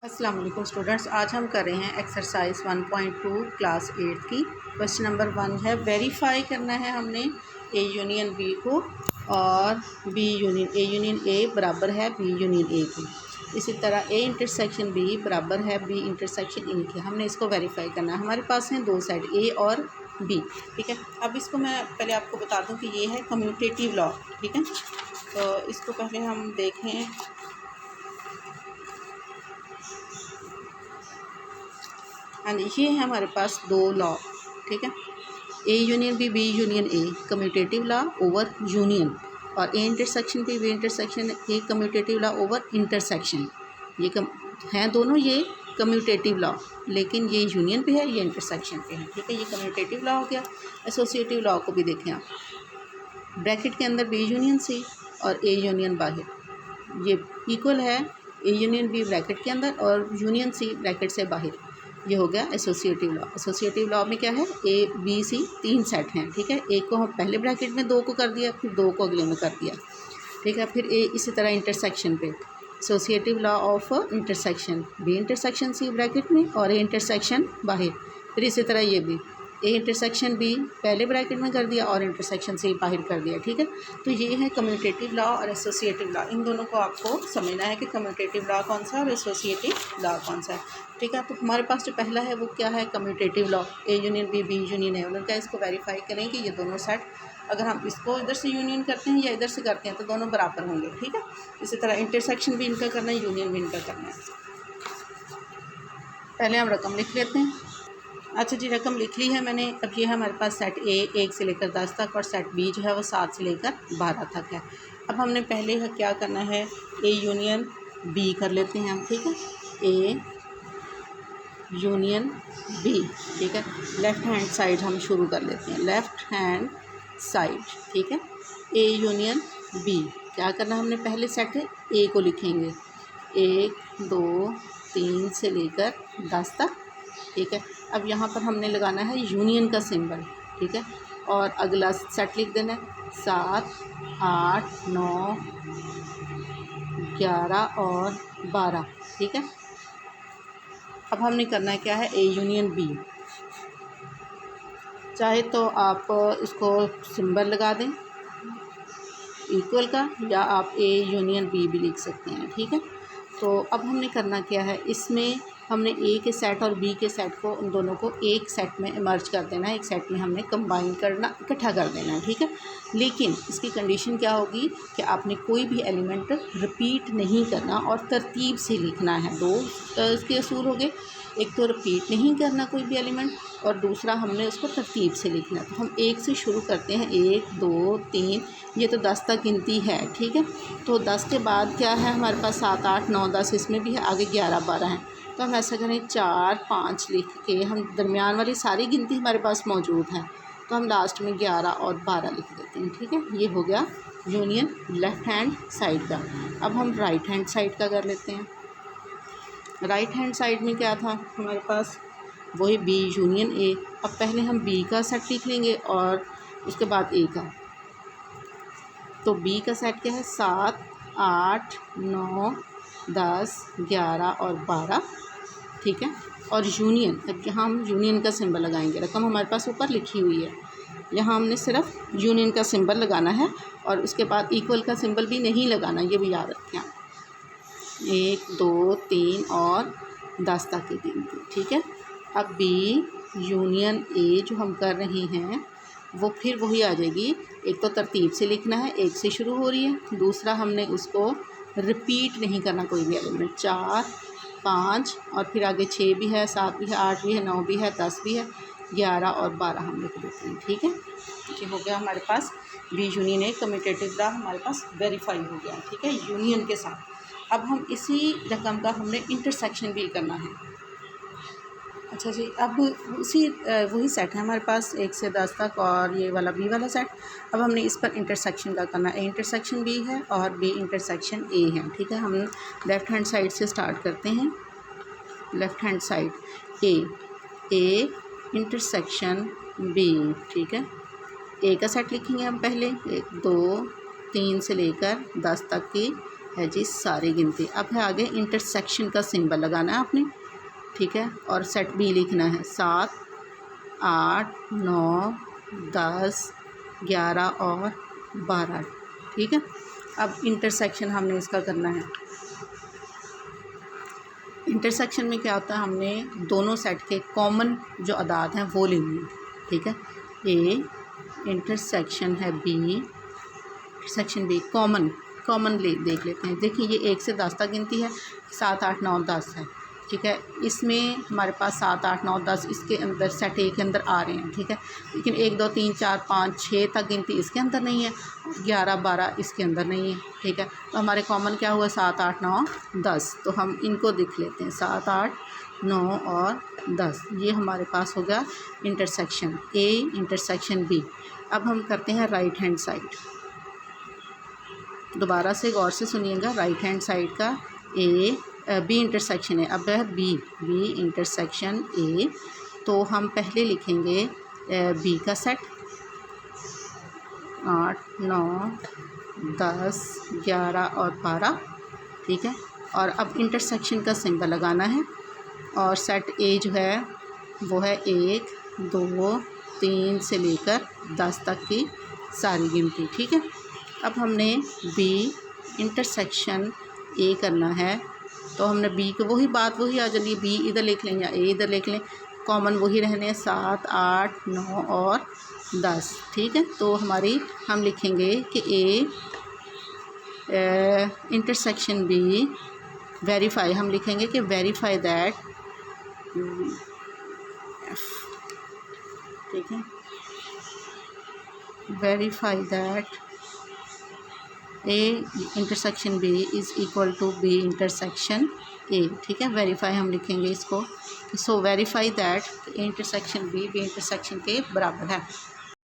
अस्सलाम वालेकुम स्टूडेंट्स, आज हम कर रहे हैं एक्सरसाइज 1.2 क्लास 8 की। क्वेश्चन नंबर 1 है, वेरीफाई करना है हमने ए यूनियन बी को और बी यूनियन ए बराबर है बी यूनियन ए की। इसी तरह ए इंटरसेक्शन बी बराबर है बी इंटरसेक्शन ए की। हमने इसको वेरीफाई करना है। हमारे पास हैं दो साइड ए और बी, ठीक है। अब इसको मैं पहले आपको बता दूं कि ये है कम्यूटेटिव लॉ, ठीक है। तो इसको पहले हम देखें। हाँ जी, ये है हमारे पास दो लॉ, ठीक है। A union B union A commutative law over union, और A intersection B intersection A commutative law over intersection. ये हैं दोनों ये कम्यूटेटिव लॉ, लेकिन ये यूनियन पे है, ये इंटरसेक्शन पे है, ठीक है। ये कम्यूटेटिव लॉ हो गया। एसोसिएटिव लॉ को भी देखें आप, ब्रैकेट के अंदर बी यूनियन सी और ए यूनियन बाहर, ये इक्वल है ए यूनियन बी ब्रैकेट के अंदर और यूनियन सी ब्रैकेट से बाहर। ये हो गया एसोसिएटिव लॉ। एसोसिएटिव लॉ में क्या है, ए बी सी तीन सेट हैं, ठीक है। एक को हम पहले ब्रैकेट में दो को कर दिया, फिर दो को अगले में कर दिया, ठीक है। फिर ए इसी तरह इंटरसेक्शन पे associative law of intersection, B intersection C bracket में और ए इंटरसेक्शन बाहर। फिर इसी तरह ये भी ए इंटरसेक्शन बी पहले ब्रैकेट में कर दिया और इंटरसेक्शन से बाहर कर दिया, ठीक है। तो ये है कम्यूटेटिव लॉ और एसोसिएटिव लॉ। इन दोनों को आपको समझना है कि कम्यूटेटिव लॉ कौन सा है और एसोसिएटिव लॉ कौन सा है, ठीक है। तो हमारे पास जो पहला है वो क्या है, commutative law. A union B union है, उन्होंने क्या इसको वेरीफाई करें कि ये दोनों सेट, अगर हम इसको इधर से यूनियन करते हैं या इधर से करते हैं तो दोनों बराबर होंगे, ठीक है। इसी तरह इंटरसेक्शन भी इनका करना है, यूनियन भी इनका करना है। पहले हम रकम लिख लेते हैं। अच्छा जी, रकम लिख ली है मैंने। अब ये है हमारे पास सेट ए 1 से लेकर 10 तक और सेट बी जो है वो 7 से लेकर 12 तक है। अब हमने पहले क्या करना है, ए यूनियन बी कर लेते हैं हम, ठीक है। ए यूनियन बी, ठीक है। लेफ़्ट हैंड साइड हम शुरू कर लेते हैं, लेफ़्ट हैंड साइड, ठीक है। ए यूनियन बी क्या करना, हमने पहले सेट ए को लिखेंगे 1 2 3 से लेकर 10 तक, ठीक है। अब यहाँ पर हमने लगाना है यूनियन का सिंबल, ठीक है। और अगला सेट लिख देना है 7 8 9 11 और 12, ठीक है। अब हमने करना है क्या है, ए यूनियन बी। चाहे तो आप इसको सिंबल लगा दें इक्वल का, या आप ए यूनियन बी भी लिख सकते हैं, ठीक है। तो अब हमने करना क्या है, इसमें हमने ए के सेट और बी के सेट को, उन दोनों को एक सेट में इमर्ज कर देना है, एक सेट में हमने कंबाइन करना, इकट्ठा कर देना है, ठीक है। लेकिन इसकी कंडीशन क्या होगी कि आपने कोई भी एलिमेंट रिपीट नहीं करना और तरतीब से लिखना है। दो इसके असूल हो गए, एक तो रिपीट नहीं करना कोई भी एलिमेंट, और दूसरा हमने उसको तरतीब से लिखना है। तो हम 1 से शुरू करते हैं, 1 2 3, ये तो 10 तक गिनती है, ठीक है। तो 10 के बाद क्या है हमारे पास, 7 8 9 10, इसमें भी है, आगे 11 12 हैं। तो हम ऐसा करें 4 5 लिख के, हम दरमियान वाली सारी गिनती हमारे पास मौजूद है, तो हम लास्ट में 11 और 12 लिख देते हैं, ठीक है। ये हो गया यूनियन लेफ़्ट हैंड साइड का। अब हम राइट हैंड साइड का कर लेते हैं। राइट हैंड साइड में क्या था हमारे पास, वही बी यूनियन ए। अब पहले हम बी का सेट लिख लेंगे और उसके बाद ए का। तो बी का सेट क्या है, 7 8 9 10 11 और 12, ठीक है। और यूनियन, अब यहाँ हम यूनियन का सिंबल लगाएंगे। रकम हमारे पास ऊपर लिखी हुई है, यहाँ हमने सिर्फ यूनियन का सिंबल लगाना है और उसके बाद इक्वल का सिंबल भी नहीं लगाना, ये भी याद रखें आप। 1 2 3 और 10 तक की गिनती, ठीक है। अब बी यूनियन ए जो हम कर रहे हैं वो फिर वही आ जाएगी। एक तो तरतीब से लिखना है, 1 से शुरू हो रही है, दूसरा हमने उसको रिपीट नहीं करना कोई भी एलिमेंट। 4 5 और फिर आगे 6 भी है, 7 भी है, 8 भी है, 9 भी है, 10 भी है, 11 और 12 हम लिख देते हैं, ठीक है। ये हो गया हमारे पास B union A commutative law हमारे पास वेरीफाई हो गया, ठीक है, यूनियन के साथ। अब हम इसी रकम का हमने इंटरसेक्शन भी करना है। अच्छा जी, अब उसी वही सेट है हमारे पास 1 से 10 तक और ये वाला बी वाला सेट। अब हमने इस पर इंटरसेक्शन का करना है। ए इंटरसेक्शन बी है और बी इंटरसेक्शन ए है, ठीक है। हम लेफ़्ट हैंड साइड से स्टार्ट करते हैं। Left hand side A intersection B, ठीक है। ए का सेट लिखेंगे हम पहले, 1 2 3 से लेकर 10 तक की है जी सारी गिनती। अब है आगे इंटरसेक्शन का सिंबल लगाना है आपने, ठीक है, और सेट बी लिखना है 7, 8, 9, 10, 11 और 12, ठीक है। अब इंटरसेक्शन हमने इसका करना है। इंटरसेक्शन में क्या होता है, हमने दोनों सेट के कॉमन जो अदाद हैं वो लेनी है, ठीक है। ए इंटरसेक्शन है बी, इंटरसेक्शन बी कॉमन देख लेते हैं। देखिए ये 1 से 10 तक गिनती है, 7, 8, 9, 10 है, ठीक है। इसमें हमारे पास 7, 8, 9, 10 इसके अंदर सेट ए के अंदर आ रहे हैं, ठीक है। लेकिन 1, 2, 3, 4, 5, 6 तक गिनती इसके अंदर नहीं है, 11, 12 इसके अंदर नहीं है, ठीक है। तो हमारे कॉमन क्या हुआ 7, 8, 9, 10। तो हम इनको देख लेते हैं 7, 8, 9 और 10। ये हमारे पास हो गया इंटरसेक्शन ए इंटरसेक्शन बी। अब हम करते हैं राइट हैंड साइड। दोबारा से गौर से सुनिएगा, राइट हैंड साइड का बी इंटरसेक्शन है। अब है बी इंटरसेक्शन ए। तो हम पहले लिखेंगे बी का सेट 8, 9, 10, 11 और 12, ठीक है। और अब इंटरसेक्शन का सिंबल लगाना है और सेट ए जो है वो है 1, 2, 3 से लेकर 10 तक की सारी गिनती, ठीक है। अब हमने बी इंटरसेक्शन ए करना है, तो हमने बी को वही आ जाती है, बी इधर लिख लें या ए इधर लिख लें, कॉमन वही रहने 7, 8, 9 और 10, ठीक है। तो हम लिखेंगे कि ए इंटरसेक्शन बी वेरीफाई, हम लिखेंगे कि वेरीफाई दैट, ठीक है, verify that A intersection B is equal to B intersection A, ठीक है। वेरीफाई हम लिखेंगे इसको, so verify that A intersection B intersection के बराबर है।